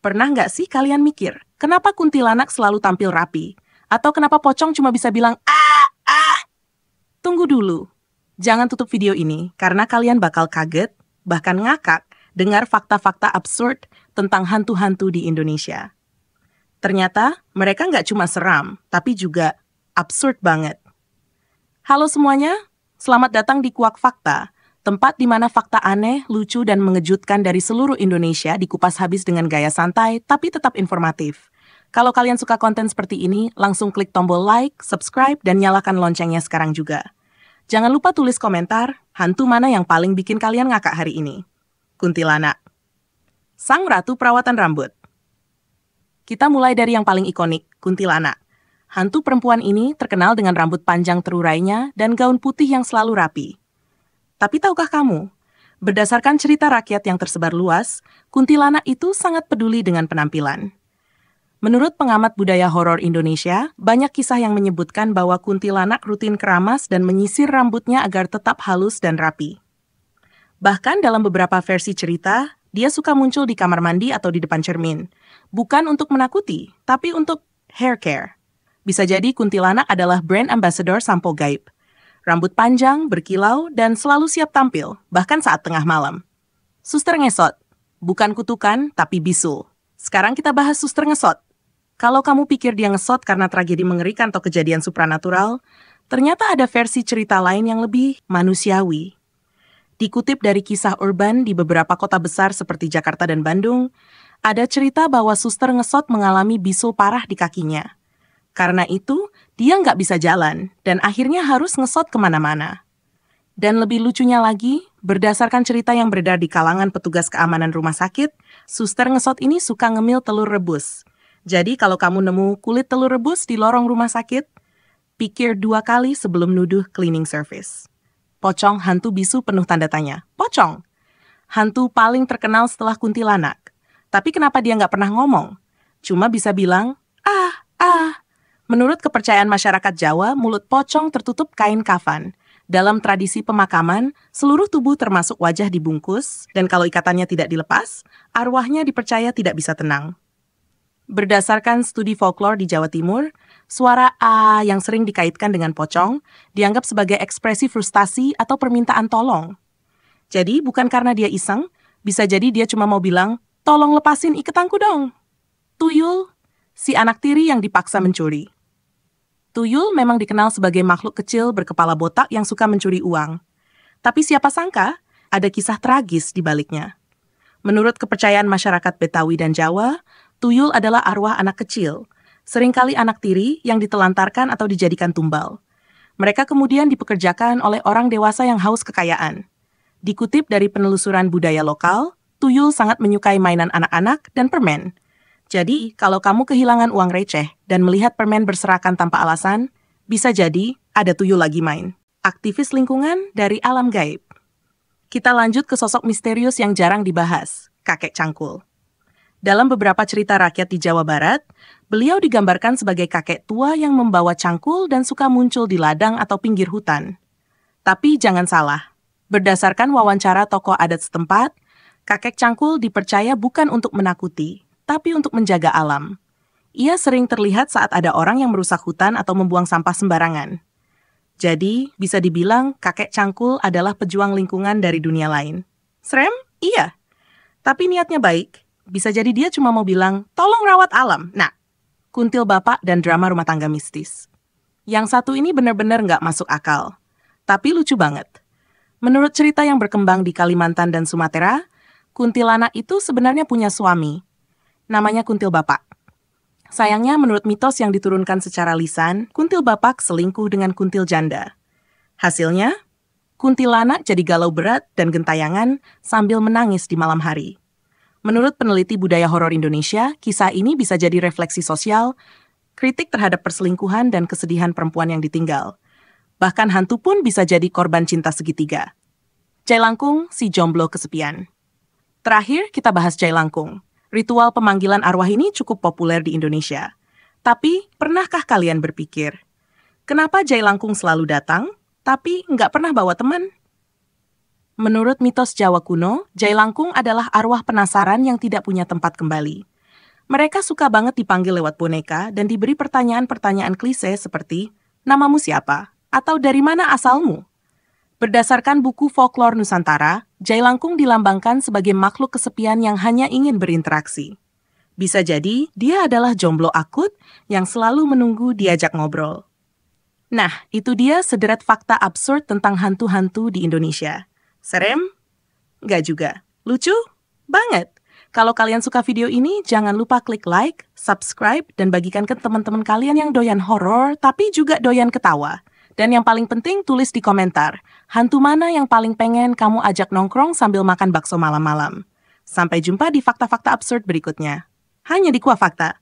Pernah nggak sih kalian mikir, kenapa kuntilanak selalu tampil rapi? Atau kenapa pocong cuma bisa bilang, ah, ah? Tunggu dulu. Jangan tutup video ini, karena kalian bakal kaget, bahkan ngakak, dengar fakta-fakta absurd tentang hantu-hantu di Indonesia. Ternyata, mereka nggak cuma seram, tapi juga absurd banget. Halo semuanya, selamat datang di Kuak Fakta, tempat di mana fakta aneh, lucu, dan mengejutkan dari seluruh Indonesia dikupas habis dengan gaya santai, tapi tetap informatif. Kalau kalian suka konten seperti ini, langsung klik tombol like, subscribe, dan nyalakan loncengnya sekarang juga. Jangan lupa tulis komentar, hantu mana yang paling bikin kalian ngakak hari ini. Kuntilanak. Sang Ratu Perawatan Rambut. Kita mulai dari yang paling ikonik, kuntilanak. Hantu perempuan ini terkenal dengan rambut panjang terurainya dan gaun putih yang selalu rapi. Tapi tahukah kamu, berdasarkan cerita rakyat yang tersebar luas, kuntilanak itu sangat peduli dengan penampilan. Menurut pengamat budaya horor Indonesia, banyak kisah yang menyebutkan bahwa kuntilanak rutin keramas dan menyisir rambutnya agar tetap halus dan rapi. Bahkan dalam beberapa versi cerita, dia suka muncul di kamar mandi atau di depan cermin. Bukan untuk menakuti, tapi untuk hair care. Bisa jadi kuntilanak adalah brand ambassador sampo gaib. Rambut panjang, berkilau, dan selalu siap tampil, bahkan saat tengah malam. Suster ngesot. Bukan kutukan, tapi bisul. Sekarang kita bahas suster ngesot. Kalau kamu pikir dia ngesot karena tragedi mengerikan atau kejadian supranatural, ternyata ada versi cerita lain yang lebih manusiawi. Dikutip dari kisah urban di beberapa kota besar seperti Jakarta dan Bandung, ada cerita bahwa suster ngesot mengalami bisul parah di kakinya. Karena itu, dia nggak bisa jalan, dan akhirnya harus ngesot kemana-mana. Dan lebih lucunya lagi, berdasarkan cerita yang beredar di kalangan petugas keamanan rumah sakit, suster ngesot ini suka ngemil telur rebus. Jadi kalau kamu nemu kulit telur rebus di lorong rumah sakit, pikir 2 kali sebelum nuduh cleaning service. Pocong hantu bisu penuh tanda tanya. Pocong! Hantu paling terkenal setelah kuntilanak. Tapi kenapa dia nggak pernah ngomong? Cuma bisa bilang, ah, ah. Menurut kepercayaan masyarakat Jawa, mulut pocong tertutup kain kafan. Dalam tradisi pemakaman, seluruh tubuh termasuk wajah dibungkus, dan kalau ikatannya tidak dilepas, arwahnya dipercaya tidak bisa tenang. Berdasarkan studi folklore di Jawa Timur, suara "a" yang sering dikaitkan dengan pocong dianggap sebagai ekspresi frustasi atau permintaan tolong. Jadi, bukan karena dia iseng, bisa jadi dia cuma mau bilang, tolong lepasin iketanku dong. Tuyul, si anak tiri yang dipaksa mencuri. Tuyul memang dikenal sebagai makhluk kecil berkepala botak yang suka mencuri uang. Tapi siapa sangka, ada kisah tragis di baliknya. Menurut kepercayaan masyarakat Betawi dan Jawa, tuyul adalah arwah anak kecil, seringkali anak tiri yang ditelantarkan atau dijadikan tumbal. Mereka kemudian dipekerjakan oleh orang dewasa yang haus kekayaan. Dikutip dari penelusuran budaya lokal, tuyul sangat menyukai mainan anak-anak dan permen. Jadi, kalau kamu kehilangan uang receh dan melihat permen berserakan tanpa alasan, bisa jadi ada tuyul lagi main. Aktivis lingkungan dari alam gaib. Kita lanjut ke sosok misterius yang jarang dibahas, kakek cangkul. Dalam beberapa cerita rakyat di Jawa Barat, beliau digambarkan sebagai kakek tua yang membawa cangkul dan suka muncul di ladang atau pinggir hutan. Tapi jangan salah, berdasarkan wawancara tokoh adat setempat, kakek cangkul dipercaya bukan untuk menakuti, tapi untuk menjaga alam. Ia sering terlihat saat ada orang yang merusak hutan atau membuang sampah sembarangan. Jadi, bisa dibilang kakek cangkul adalah pejuang lingkungan dari dunia lain. Serem? Iya. Tapi niatnya baik. Bisa jadi dia cuma mau bilang, tolong rawat alam. Nah, kuntil bapak dan drama rumah tangga mistis. Yang satu ini benar-benar nggak masuk akal. Tapi lucu banget. Menurut cerita yang berkembang di Kalimantan dan Sumatera, kuntilanak itu sebenarnya punya suami. Namanya kuntil bapak. Sayangnya menurut mitos yang diturunkan secara lisan, kuntil bapak selingkuh dengan kuntil janda. Hasilnya, kuntilanak jadi galau berat dan gentayangan sambil menangis di malam hari. Menurut peneliti budaya horor Indonesia, kisah ini bisa jadi refleksi sosial, kritik terhadap perselingkuhan dan kesedihan perempuan yang ditinggal. Bahkan hantu pun bisa jadi korban cinta segitiga. Jailangkung, si jomblo kesepian. Terakhir, kita bahas Jailangkung. Ritual pemanggilan arwah ini cukup populer di Indonesia. Tapi, pernahkah kalian berpikir, kenapa Jailangkung selalu datang, tapi nggak pernah bawa teman? Menurut mitos Jawa kuno, Jailangkung adalah arwah penasaran yang tidak punya tempat kembali. Mereka suka banget dipanggil lewat boneka dan diberi pertanyaan-pertanyaan klise seperti, namamu siapa? Atau dari mana asalmu? Berdasarkan buku folklore Nusantara, jailangkung dilambangkan sebagai makhluk kesepian yang hanya ingin berinteraksi. Bisa jadi, dia adalah jomblo akut yang selalu menunggu diajak ngobrol. Nah, itu dia sederet fakta absurd tentang hantu-hantu di Indonesia. Serem? Nggak juga. Lucu? Banget! Kalau kalian suka video ini, jangan lupa klik like, subscribe, dan bagikan ke teman-teman kalian yang doyan horor, tapi juga doyan ketawa. Dan yang paling penting, tulis di komentar, hantu mana yang paling pengen kamu ajak nongkrong sambil makan bakso malam-malam. Sampai jumpa di fakta-fakta absurd berikutnya. Hanya di Kuah Fakta.